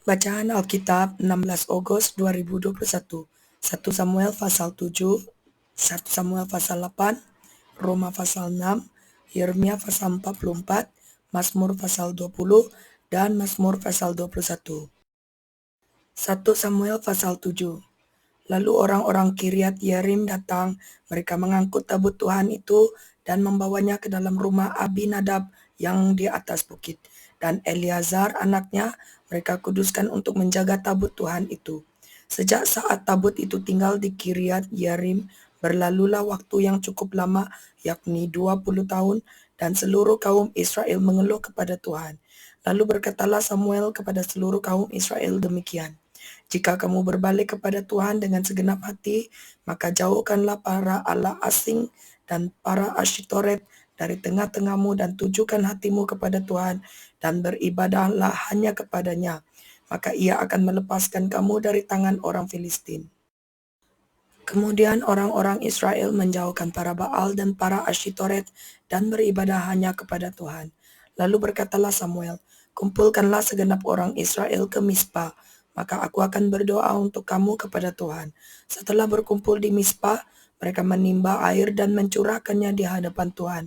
Bacaan Alkitab 16 Agustus 2021, 1 Samuel pasal 7, 1 Samuel pasal 8, Roma pasal 6, Yeremia pasal 44, Mazmur pasal 20, dan Mazmur pasal 21. 1 Samuel pasal 7. Lalu orang-orang Kiryat Yearim datang, mereka mengangkut tabut Tuhan itu dan membawanya ke dalam rumah Abinadab yang di atas bukit. Dan Eleazar anaknya mereka kuduskan untuk menjaga tabut Tuhan itu. Sejak saat tabut itu tinggal di Kiryat Yearim, berlalulah waktu yang cukup lama, yakni 20 tahun, dan seluruh kaum Israel mengeluh kepada Tuhan. Lalu berkatalah Samuel kepada seluruh kaum Israel demikian. Jika kamu berbalik kepada Tuhan dengan segenap hati, maka jauhkanlah para allah asing dan para Asyitoret dari tengah-tengahmu dan tujukan hatimu kepada Tuhan dan beribadahlah hanya kepadanya. Maka ia akan melepaskan kamu dari tangan orang Filistin. Kemudian orang-orang Israel menjauhkan para Baal dan para Asyitoret dan beribadah hanya kepada Tuhan. Lalu berkatalah Samuel, kumpulkanlah segenap orang Israel ke Mispa, maka aku akan berdoa untuk kamu kepada Tuhan. Setelah berkumpul di Mispa, mereka menimba air dan mencurahkannya di hadapan Tuhan.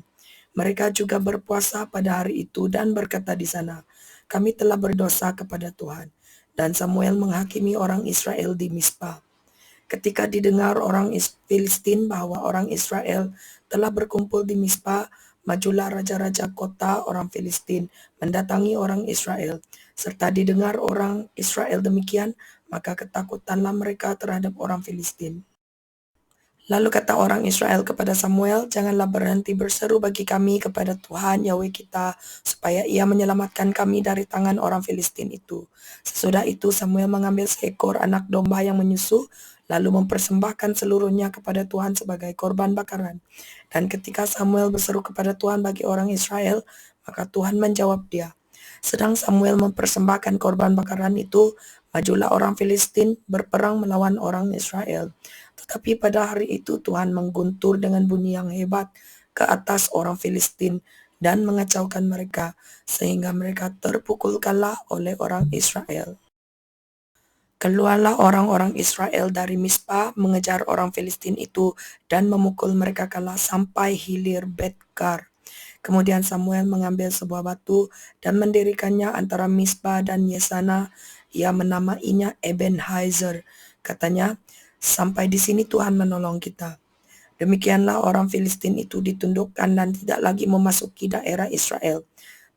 Mereka juga berpuasa pada hari itu dan berkata di sana, kami telah berdosa kepada Tuhan. Dan Samuel menghakimi orang Israel di Mispa. Ketika didengar orang Filistin bahwa orang Israel telah berkumpul di Mispa, majulah raja-raja kota orang Filistin mendatangi orang Israel. Serta didengar orang Israel demikian, maka ketakutanlah mereka terhadap orang Filistin. Lalu kata orang Israel kepada Samuel, janganlah berhenti berseru bagi kami kepada Tuhan Yahweh kita, supaya ia menyelamatkan kami dari tangan orang Filistin itu. Sesudah itu Samuel mengambil seekor anak domba yang menyusu, lalu mempersembahkan seluruhnya kepada Tuhan sebagai korban bakaran. Dan ketika Samuel berseru kepada Tuhan bagi orang Israel, maka Tuhan menjawab dia. Sedang Samuel mempersembahkan korban bakaran itu, majulah orang Filistin berperang melawan orang Israel. Tetapi pada hari itu Tuhan mengguntur dengan bunyi yang hebat ke atas orang Filistin dan mengacaukan mereka, sehingga mereka terpukulkanlah oleh orang Israel. Keluarlah orang-orang Israel dari Mispa mengejar orang Filistin itu dan memukul mereka kalah sampai hilir Bet-kar. Kemudian Samuel mengambil sebuah batu dan mendirikannya antara Mispa dan Yesana. Ia menamainya Ebenhazer. Katanya, sampai di sini Tuhan menolong kita. Demikianlah orang Filistin itu ditundukkan dan tidak lagi memasuki daerah Israel.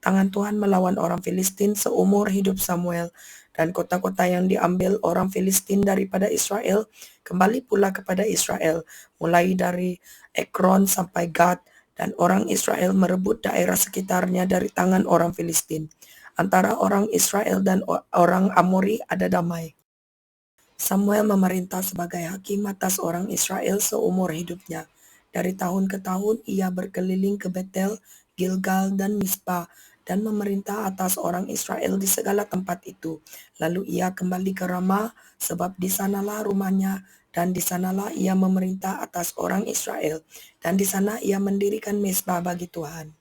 Tangan Tuhan melawan orang Filistin seumur hidup Samuel, dan kota-kota yang diambil orang Filistin daripada Israel kembali pula kepada Israel, mulai dari Ekron sampai Gad, dan orang Israel merebut daerah sekitarnya dari tangan orang Filistin. Antara orang Israel dan orang Amori ada damai. Samuel memerintah sebagai hakim atas orang Israel seumur hidupnya. Dari tahun ke tahun ia berkeliling ke Betel, Gilgal, dan Mispa dan memerintah atas orang Israel di segala tempat itu. Lalu ia kembali ke Rama sebab di sanalah rumahnya dan di sanalah ia memerintah atas orang Israel dan di sana ia mendirikan mezbah bagi Tuhan.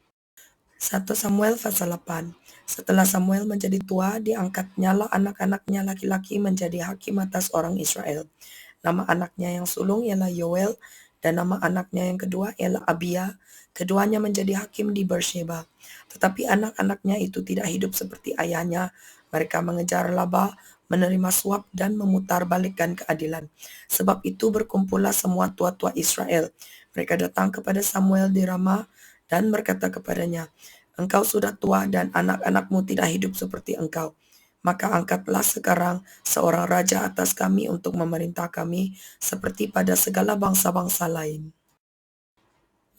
1 Samuel pasal 8. Setelah Samuel menjadi tua, diangkatnya lah anak-anaknya laki-laki menjadi hakim atas orang Israel. Nama anaknya yang sulung ialah Yoel, dan nama anaknya yang kedua ialah Abia. Keduanya menjadi hakim di Beersheba. Tetapi anak-anaknya itu tidak hidup seperti ayahnya. Mereka mengejar laba, menerima suap, dan memutarbalikkan keadilan. Sebab itu berkumpullah semua tua-tua Israel. Mereka datang kepada Samuel di Rama dan berkata kepadanya, engkau sudah tua dan anak-anakmu tidak hidup seperti engkau. Maka angkatlah sekarang seorang raja atas kami untuk memerintah kami seperti pada segala bangsa-bangsa lain.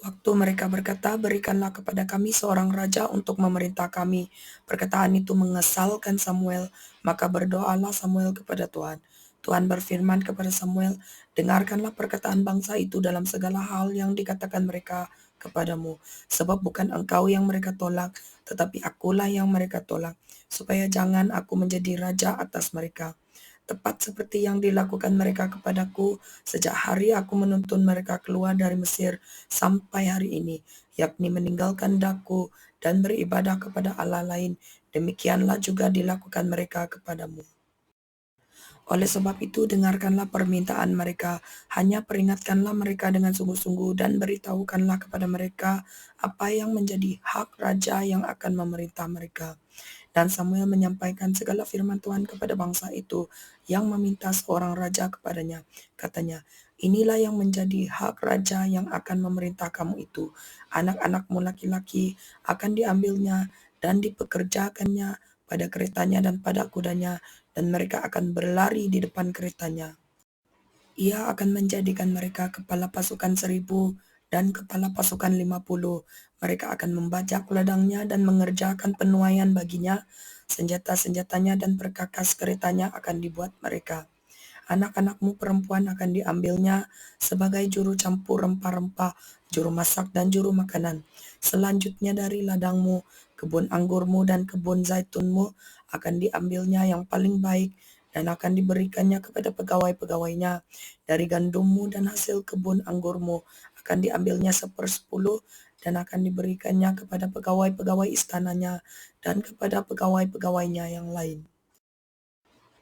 Waktu mereka berkata, berikanlah kepada kami seorang raja untuk memerintah kami. Perkataan itu mengesalkan Samuel, maka berdoalah Samuel kepada Tuhan. Tuhan berfirman kepada Samuel, dengarkanlah perkataan bangsa itu dalam segala hal yang dikatakan mereka kepadamu. Sebab bukan engkau yang mereka tolak, tetapi akulah yang mereka tolak, supaya jangan aku menjadi raja atas mereka. Tepat seperti yang dilakukan mereka kepadaku sejak hari aku menuntun mereka keluar dari Mesir sampai hari ini, yakni meninggalkan daku dan beribadah kepada Allah lain demikianlah juga dilakukan mereka kepadamu. Oleh sebab itu, dengarkanlah permintaan mereka, hanya peringatkanlah mereka dengan sungguh-sungguh dan beritahukanlah kepada mereka apa yang menjadi hak raja yang akan memerintah mereka. Dan Samuel menyampaikan segala firman Tuhan kepada bangsa itu yang meminta seorang raja kepadanya. Katanya, inilah yang menjadi hak raja yang akan memerintah kamu itu. Anak-anakmu laki-laki akan diambilnya dan dipekerjakannya pada keretanya dan pada kudanya, dan mereka akan berlari di depan keretanya. Ia akan menjadikan mereka kepala pasukan 1.000 dan kepala pasukan 50. Mereka akan membajak ladangnya dan mengerjakan penuaian baginya. Senjata-senjatanya dan perkakas keretanya akan dibuat mereka. Anak-anakmu perempuan akan diambilnya sebagai juru campur rempah-rempah, juru masak dan juru makanan. Selanjutnya dari ladangmu, kebun anggurmu dan kebun zaitunmu akan diambilnya yang paling baik dan akan diberikannya kepada pegawai-pegawainya. Dari gandummu dan hasil kebun anggurmu akan diambilnya 1/10 dan akan diberikannya kepada pegawai-pegawai istananya dan kepada pegawai-pegawainya yang lain.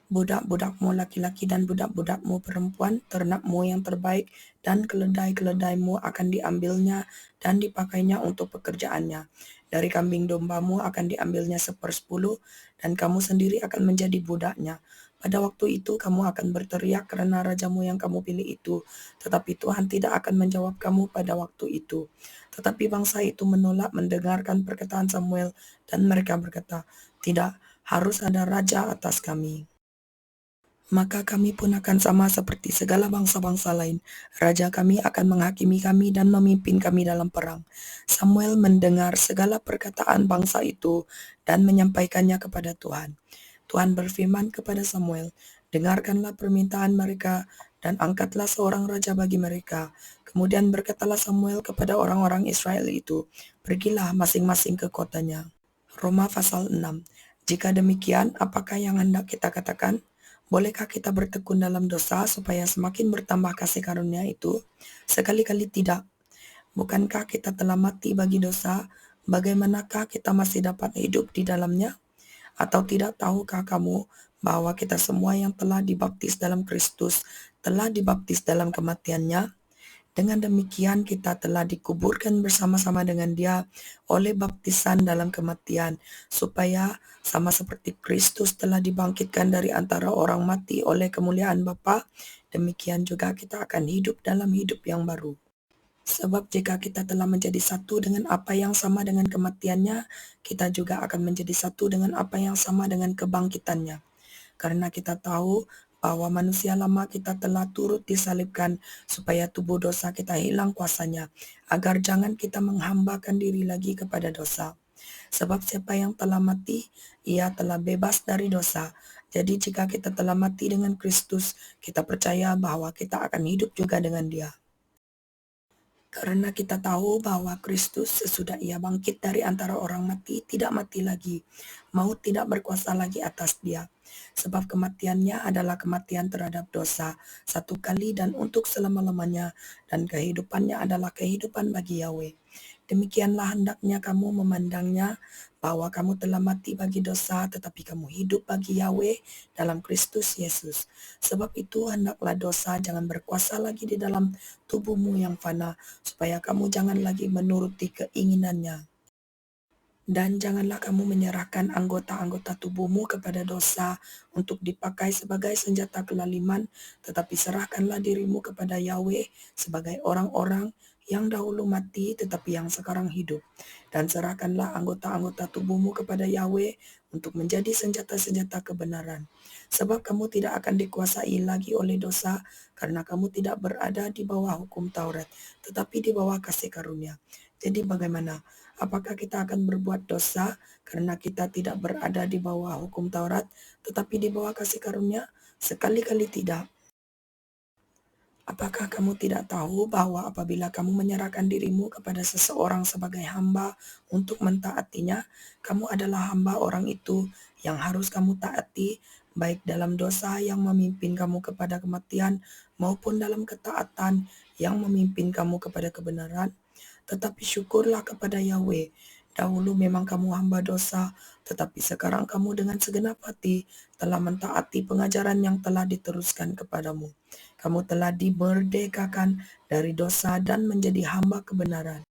Budak-budakmu laki-laki dan budak-budakmu perempuan, ternakmu yang terbaik, dan keledai-keledaimu akan diambilnya dan dipakainya untuk pekerjaannya. Dari kambing dombamu akan diambilnya 1/10, dan kamu sendiri akan menjadi budaknya. Pada waktu itu kamu akan berteriak karena rajamu yang kamu pilih itu, tetapi Tuhan tidak akan menjawab kamu pada waktu itu. Tetapi bangsa itu menolak mendengarkan perkataan Samuel, dan mereka berkata, "Tidak, harus ada raja atas kami." Maka kami pun akan sama seperti segala bangsa-bangsa lain. Raja kami akan menghakimi kami dan memimpin kami dalam perang. Samuel mendengar segala perkataan bangsa itu dan menyampaikannya kepada Tuhan. Tuhan berfirman kepada Samuel, "Dengarkanlah permintaan mereka dan angkatlah seorang raja bagi mereka." Kemudian berkatalah Samuel kepada orang-orang Israel itu, "Pergilah masing-masing ke kotanya." Roma pasal 6. Jika demikian, apakah yang hendak kita katakan? Bolehkah kita bertekun dalam dosa supaya semakin bertambah kasih karunia itu? Sekali-kali tidak. Bukankah kita telah mati bagi dosa? Bagaimanakah kita masih dapat hidup di dalamnya? Atau tidak tahukah kamu bahwa kita semua yang telah dibaptis dalam Kristus telah dibaptis dalam kematiannya? Dengan demikian kita telah dikuburkan bersama-sama dengan Dia oleh baptisan dalam kematian, supaya sama seperti Kristus telah dibangkitkan dari antara orang mati oleh kemuliaan Bapa, demikian juga kita akan hidup dalam hidup yang baru. Sebab jika kita telah menjadi satu dengan apa yang sama dengan kematiannya, kita juga akan menjadi satu dengan apa yang sama dengan kebangkitannya. Karena kita tahu bahwa manusia lama kita telah turut disalibkan supaya tubuh dosa kita hilang kuasanya, agar jangan kita menghambakan diri lagi kepada dosa. Sebab siapa yang telah mati, ia telah bebas dari dosa. Jadi jika kita telah mati dengan Kristus, kita percaya bahwa kita akan hidup juga dengan Dia. Karena kita tahu bahwa Kristus sesudah ia bangkit dari antara orang mati, tidak mati lagi. Maut tidak berkuasa lagi atas dia. Sebab kematiannya adalah kematian terhadap dosa, satu kali dan untuk selama-lamanya, dan kehidupannya adalah kehidupan bagi Yahweh. Demikianlah hendaknya kamu memandangnya, bahwa kamu telah mati bagi dosa, tetapi kamu hidup bagi Yahweh dalam Kristus Yesus. Sebab itu hendaklah dosa jangan berkuasa lagi di dalam tubuhmu yang fana, supaya kamu jangan lagi menuruti keinginannya. Dan janganlah kamu menyerahkan anggota-anggota tubuhmu kepada dosa untuk dipakai sebagai senjata kelaliman, tetapi serahkanlah dirimu kepada Yahweh sebagai orang-orang yang dahulu mati tetapi yang sekarang hidup. Dan serahkanlah anggota-anggota tubuhmu kepada Yahweh untuk menjadi senjata-senjata kebenaran. Sebab kamu tidak akan dikuasai lagi oleh dosa, karena kamu tidak berada di bawah hukum Taurat, tetapi di bawah kasih karunia. Jadi bagaimana? Apakah kita akan berbuat dosa karena kita tidak berada di bawah hukum Taurat, tetapi di bawah kasih karunia? Sekali-kali tidak. Apakah kamu tidak tahu bahwa apabila kamu menyerahkan dirimu kepada seseorang sebagai hamba untuk mentaatinya, kamu adalah hamba orang itu yang harus kamu taati, baik dalam dosa yang memimpin kamu kepada kematian maupun dalam ketaatan yang memimpin kamu kepada kebenaran? Tetapi syukurlah kepada Yahweh Dahulu memang kamu hamba dosa, tetapi sekarang kamu dengan segenap hati telah mentaati pengajaran yang telah diteruskan kepadamu. Kamu telah dimerdekakan dari dosa dan menjadi hamba kebenaran.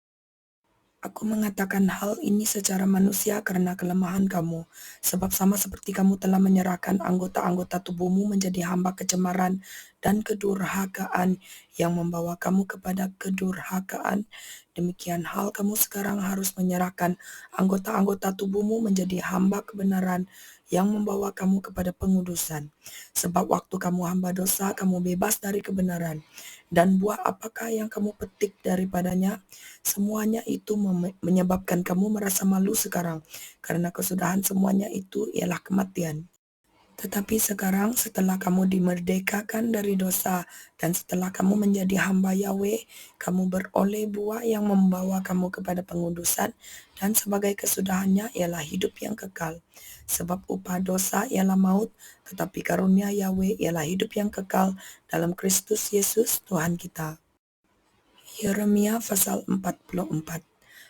Aku mengatakan hal ini secara manusia karena kelemahan kamu, sebab sama seperti kamu telah menyerahkan anggota-anggota tubuhmu menjadi hamba kecemaran dan kedurhakaan yang membawa kamu kepada kedurhakaan, demikian hal kamu sekarang harus menyerahkan anggota-anggota tubuhmu menjadi hamba kebenaran yang membawa kamu kepada pengudusan. Sebab waktu kamu hamba dosa, kamu bebas dari kebenaran. Dan buah apakah yang kamu petik daripadanya? Semuanya itu menyebabkan kamu merasa malu sekarang, karena kesudahan semuanya itu ialah kematian. Tetapi sekarang setelah kamu dimerdekakan dari dosa dan setelah kamu menjadi hamba Yahweh, kamu beroleh buah yang membawa kamu kepada pengudusan dan sebagai kesudahannya ialah hidup yang kekal. Sebab upah dosa ialah maut, tetapi karunia Yahweh ialah hidup yang kekal dalam Kristus Yesus Tuhan kita. Yeremia pasal 44.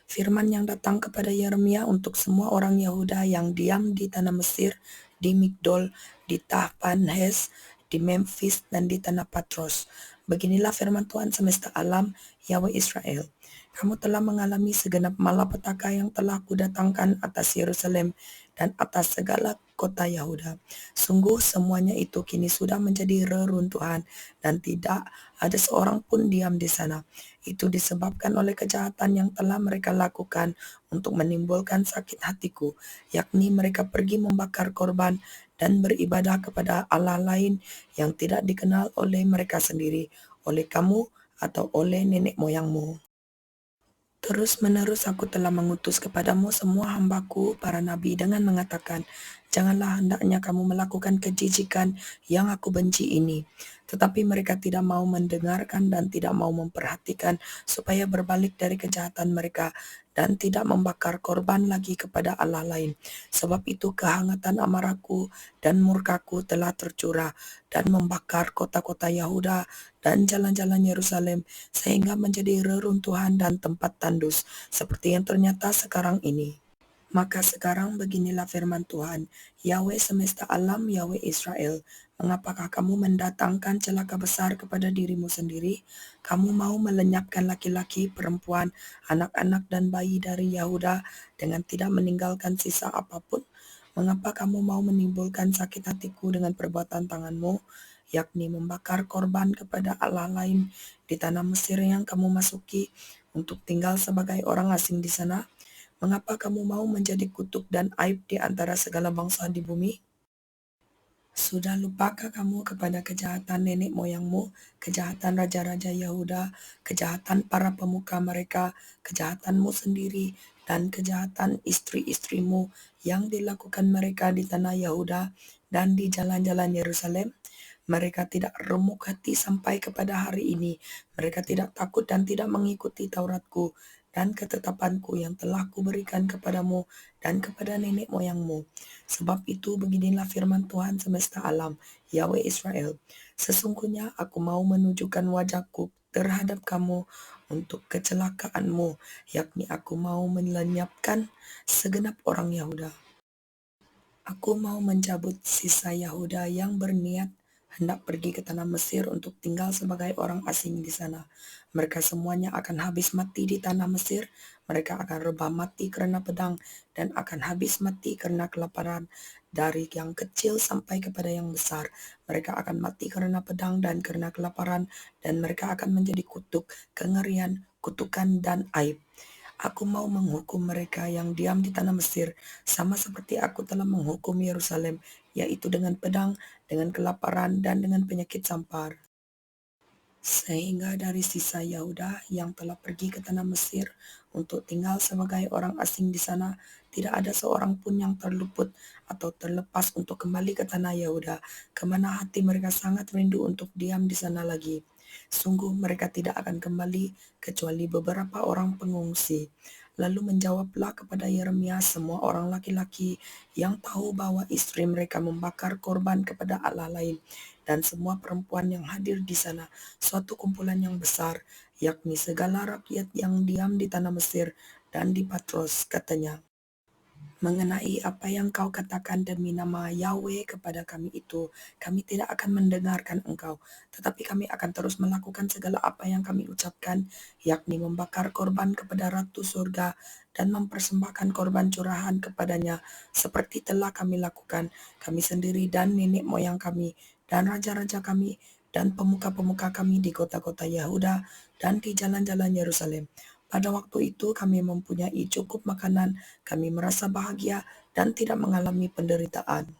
Firman yang datang kepada Yeremia untuk semua orang Yahuda yang diam di tanah Mesir, di Migdol, di Tahpanhes, di Memphis, dan di tanah Patros. Beginilah firman Tuhan semesta alam, Yahweh Israel. Kamu telah mengalami segenap malapetaka yang telah kudatangkan atas Yerusalem dan atas segala kota Yahuda. Sungguh semuanya itu kini sudah menjadi reruntuhan dan tidak ada seorang pun diam di sana. Itu disebabkan oleh kejahatan yang telah mereka lakukan untuk menimbulkan sakit hatiku, yakni mereka pergi membakar korban dan beribadah kepada Allah lain yang tidak dikenal oleh mereka sendiri, oleh kamu atau oleh nenek moyangmu. Terus-menerus aku telah mengutus kepadamu semua hambaku, para nabi, dengan mengatakan, janganlah hendaknya kamu melakukan kejijikan yang aku benci ini. Tetapi mereka tidak mau mendengarkan dan tidak mau memperhatikan supaya berbalik dari kejahatan mereka dan tidak membakar korban lagi kepada Allah lain. Sebab itu kehangatan amarahku dan murkaku telah tercurah dan membakar kota-kota Yahuda dan jalan-jalan Yerusalem sehingga menjadi reruntuhan dan tempat tandus seperti yang ternyata sekarang ini. Maka sekarang beginilah firman Tuhan, Yahweh semesta alam, Yahweh Israel. Mengapakah kamu mendatangkan celaka besar kepada dirimu sendiri? Kamu mau melenyapkan laki-laki, perempuan, anak-anak dan bayi dari Yahuda dengan tidak meninggalkan sisa apapun? Mengapa kamu mau menimbulkan sakit hatiku dengan perbuatan tanganmu, yakni membakar korban kepada Allah lain di tanah Mesir yang kamu masuki untuk tinggal sebagai orang asing di sana? Mengapa kamu mau menjadi kutuk dan aib di antara segala bangsa di bumi? Sudah lupakah kamu kepada kejahatan nenek moyangmu, kejahatan raja-raja Yahuda, kejahatan para pemuka mereka, kejahatanmu sendiri, dan kejahatan istri-istrimu yang dilakukan mereka di tanah Yahuda dan di jalan-jalan Yerusalem? Mereka tidak remuk hati sampai kepada hari ini. Mereka tidak takut dan tidak mengikuti Tauratku dan ketetapanku yang telah kuberikan kepadamu dan kepada nenek moyangmu. Sebab itu beginilah firman Tuhan semesta alam, Yahweh Israel. Sesungguhnya aku mau menunjukkan wajahku terhadap kamu untuk kecelakaanmu, yakni aku mau melenyapkan segenap orang Yahuda. Aku mau mencabut sisa Yahuda yang berniat hendak pergi ke tanah Mesir untuk tinggal sebagai orang asing di sana. Mereka semuanya akan habis mati di tanah Mesir. Mereka akan rebah mati karena pedang dan akan habis mati karena kelaparan. Dari yang kecil sampai kepada yang besar, mereka akan mati karena pedang dan karena kelaparan, dan mereka akan menjadi kutuk, kengerian, kutukan, dan aib. Aku mau menghukum mereka yang diam di tanah Mesir, sama seperti aku telah menghukum Yerusalem, yaitu dengan pedang, dengan kelaparan, dan dengan penyakit sampar. Sehingga dari sisa Yahuda yang telah pergi ke tanah Mesir untuk tinggal sebagai orang asing di sana, tidak ada seorang pun yang terluput atau terlepas untuk kembali ke tanah Yahuda, kemana hati mereka sangat rindu untuk diam di sana lagi. Sungguh mereka tidak akan kembali kecuali beberapa orang pengungsi. Lalu menjawablah kepada Yeremia semua orang laki-laki yang tahu bahwa istri mereka membakar korban kepada Allah lain, dan semua perempuan yang hadir di sana, suatu kumpulan yang besar, yakni segala rakyat yang diam di tanah Mesir dan di Patros, katanya, "Mengenai apa yang kau katakan demi nama Yahweh kepada kami itu, kami tidak akan mendengarkan engkau, tetapi kami akan terus melakukan segala apa yang kami ucapkan, yakni membakar korban kepada Ratu Surga dan mempersembahkan korban curahan kepadanya, seperti telah kami lakukan, kami sendiri dan nenek moyang kami, dan raja-raja kami, dan pemuka-pemuka kami di kota-kota Yehuda dan di jalan-jalan Yerusalem. Pada waktu itu kami mempunyai cukup makanan, kami merasa bahagia dan tidak mengalami penderitaan.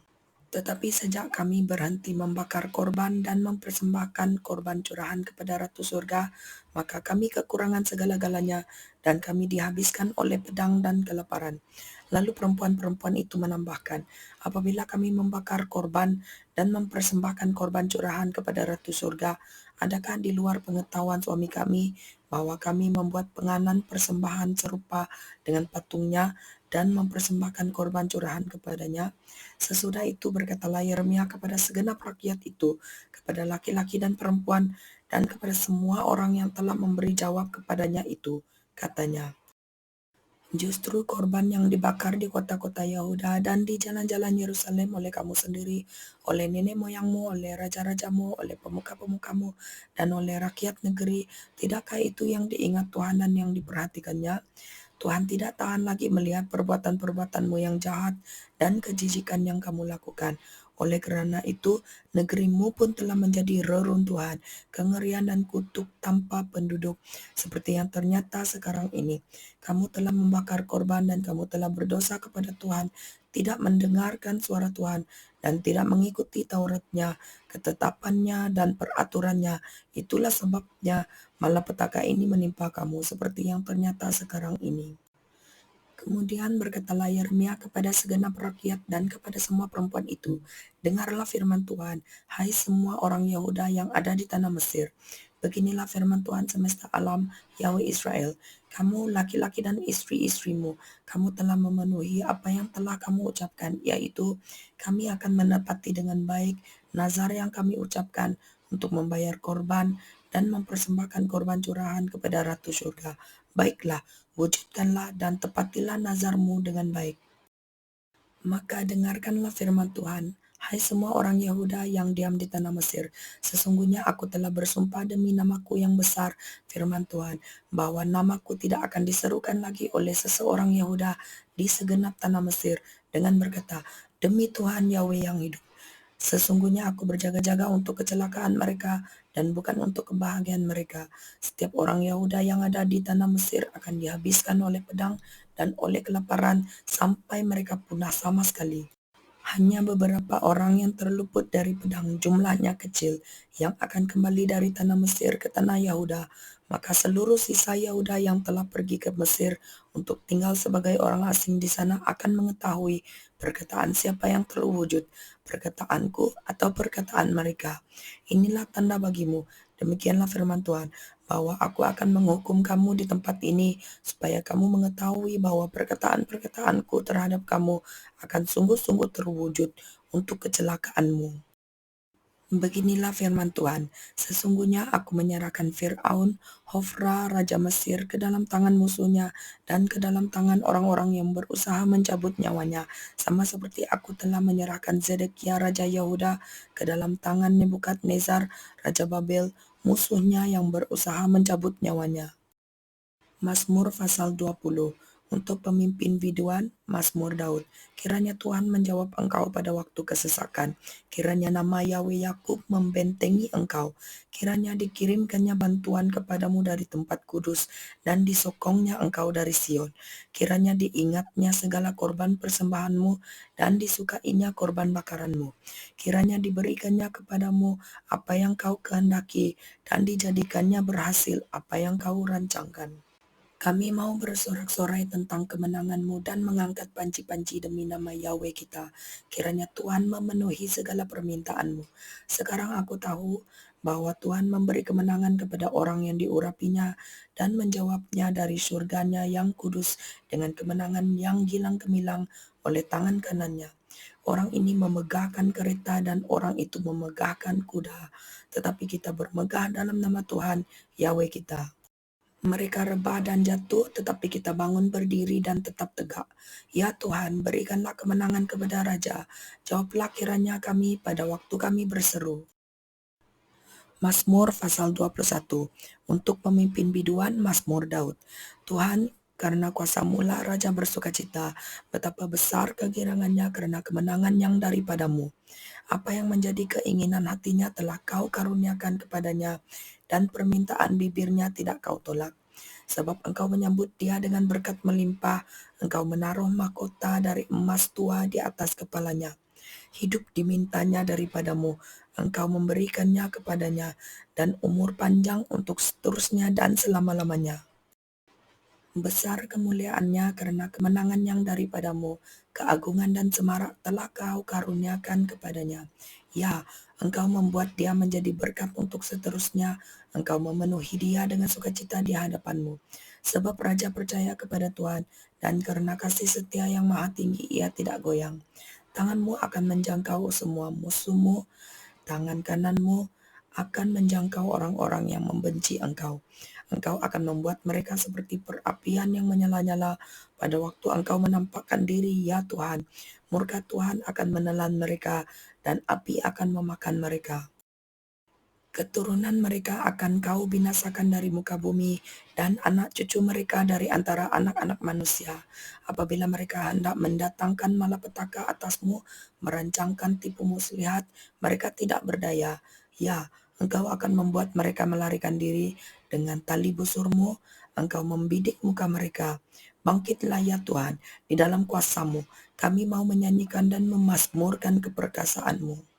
Tetapi sejak kami berhenti membakar korban dan mempersembahkan korban curahan kepada Ratu Surga, maka kami kekurangan segala-galanya dan kami dihabiskan oleh pedang dan kelaparan." Lalu perempuan-perempuan itu menambahkan, "Apabila kami membakar korban dan mempersembahkan korban curahan kepada Ratu Surga, adakah di luar pengetahuan suami kami bahwa kami membuat penganan persembahan serupa dengan patungnya dan mempersembahkan korban curahan kepadanya?" Sesudah itu berkatalah Yeremia kepada segenap rakyat itu, kepada laki-laki dan perempuan, dan kepada semua orang yang telah memberi jawab kepadanya itu, katanya, "Justru korban yang dibakar di kota-kota Yehuda dan di jalan-jalan Yerusalem oleh kamu sendiri, oleh nenek moyangmu, oleh raja-rajamu, oleh pemuka-pemukamu, dan oleh rakyat negeri, tidakkah itu yang diingat Tuhan dan yang diperhatikannya? Tuhan tidak tahan lagi melihat perbuatan-perbuatanmu yang jahat dan kejijikan yang kamu lakukan. Oleh kerana itu, negerimu pun telah menjadi reruntuhan, kengerian dan kutuk tanpa penduduk, seperti yang ternyata sekarang ini. Kamu telah membakar korban dan kamu telah berdosa kepada Tuhan, tidak mendengarkan suara Tuhan, dan tidak mengikuti Tauratnya, ketetapannya, dan peraturannya. Itulah sebabnya malapetaka ini menimpa kamu, seperti yang ternyata sekarang ini." Kemudian berkatalah Yeremia kepada segenap rakyat dan kepada semua perempuan itu, "Dengarlah firman Tuhan, hai semua orang Yehuda yang ada di tanah Mesir. Beginilah firman Tuhan semesta alam, Yahweh Israel. Kamu laki-laki dan istri-istrimu, kamu telah memenuhi apa yang telah kamu ucapkan, yaitu, kami akan menepati dengan baik nazar yang kami ucapkan untuk membayar korban dan mempersembahkan korban curahan kepada Ratu Surga. Baiklah, wujudkanlah dan tepatilah nazarmu dengan baik. Maka dengarkanlah firman Tuhan, hai semua orang Yehuda yang diam di tanah Mesir. Sesungguhnya aku telah bersumpah demi namaku yang besar, firman Tuhan, bahwa namaku tidak akan diserukan lagi oleh seseorang Yehuda di segenap tanah Mesir, dengan berkata, demi Tuhan Yahweh yang hidup. Sesungguhnya aku berjaga-jaga untuk kecelakaan mereka dan bukan untuk kebahagiaan mereka. Setiap orang Yahuda yang ada di tanah Mesir akan dihabiskan oleh pedang dan oleh kelaparan sampai mereka punah sama sekali. Hanya beberapa orang yang terluput dari pedang, jumlahnya kecil, yang akan kembali dari tanah Mesir ke tanah Yahuda. Maka seluruh sisa Yahuda yang telah pergi ke Mesir untuk tinggal sebagai orang asing di sana akan mengetahui perkataan siapa yang terwujud, perkataanku atau perkataan mereka. Inilah tanda bagimu, demikianlah firman Tuhan, bahwa aku akan menghukum kamu di tempat ini, supaya kamu mengetahui bahwa perkataan-perkataanku terhadap kamu akan sungguh-sungguh terwujud untuk kecelakaanmu. Beginilah firman Tuhan, sesungguhnya aku menyerahkan Fir'aun, Hofra, Raja Mesir ke dalam tangan musuhnya dan ke dalam tangan orang-orang yang berusaha mencabut nyawanya, sama seperti aku telah menyerahkan Zedekia, Raja Yehuda, ke dalam tangan Nebukadnezar, Raja Babel, musuhnya yang berusaha mencabut nyawanya. Mazmur pasal 20. Untuk pemimpin biduan, Mazmur Daud. Kiranya Tuhan menjawab engkau pada waktu kesesakan. Kiranya nama Yahweh Yakub membentengi engkau. Kiranya dikirimkannya bantuan kepadamu dari tempat kudus dan disokongnya engkau dari Sion. Kiranya diingatnya segala korban persembahanmu dan disukainya korban bakaranmu. Kiranya diberikannya kepadamu apa yang kau kehendaki dan dijadikannya berhasil apa yang kau rancangkan. Kami mau bersorak-sorai tentang kemenanganmu dan mengangkat panci-panci demi nama Yahweh kita. Kiranya Tuhan memenuhi segala permintaanmu. Sekarang aku tahu bahwa Tuhan memberi kemenangan kepada orang yang diurapinya dan menjawabnya dari surganya yang kudus dengan kemenangan yang gilang gemilang oleh tangan kanannya. Orang ini memegahkan kereta dan orang itu memegahkan kuda, tetapi kita bermegah dalam nama Tuhan Yahweh kita. Mereka rebah dan jatuh, tetapi kita bangun berdiri dan tetap tegak. Ya Tuhan, berikanlah kemenangan kepada Raja. Jawablah kiranya kami pada waktu kami berseru. Mazmur pasal 21. Untuk pemimpin biduan, Mazmur Daud. Tuhan, karena kuasa-Mu lah Raja bersukacita. Betapa besar kegirangannya karena kemenangan yang daripadamu. Apa yang menjadi keinginan hatinya telah Kau karuniakan kepadanya, dan permintaan bibirnya tidak Kau tolak. Sebab Engkau menyambut dia dengan berkat melimpah, Engkau menaruh mahkota dari emas tua di atas kepalanya. Hidup dimintanya daripadamu, Engkau memberikannya kepadanya, dan umur panjang untuk seterusnya dan selama-lamanya. Besar kemuliaannya karena kemenangan yang daripadamu, keagungan dan semarak telah Kau karuniakan kepadanya. Ya, Engkau membuat dia menjadi berkat untuk seterusnya, Engkau memenuhi dia dengan sukacita di hadapanmu. Sebab Raja percaya kepada Tuhan, dan karena kasih setia yang maha tinggi ia tidak goyang. Tanganmu akan menjangkau semua musuhmu, tangan kananmu akan menjangkau orang-orang yang membenci engkau. Engkau akan membuat mereka seperti perapian yang menyala-nyala pada waktu Engkau menampakkan diri, ya Tuhan. Murka Tuhan akan menelan mereka, dan api akan memakan mereka. Keturunan mereka akan Kau binasakan dari muka bumi, dan anak cucu mereka dari antara anak-anak manusia. Apabila mereka hendak mendatangkan malapetaka atasmu, merancangkan tipu muslihat, mereka tidak berdaya. Ya, Engkau akan membuat mereka melarikan diri dengan tali busurmu, Engkau membidik muka mereka. Bangkitlah ya Tuhan, di dalam kuasa-Mu, kami mau menyanyikan dan memazmurkan keperkasaanmu.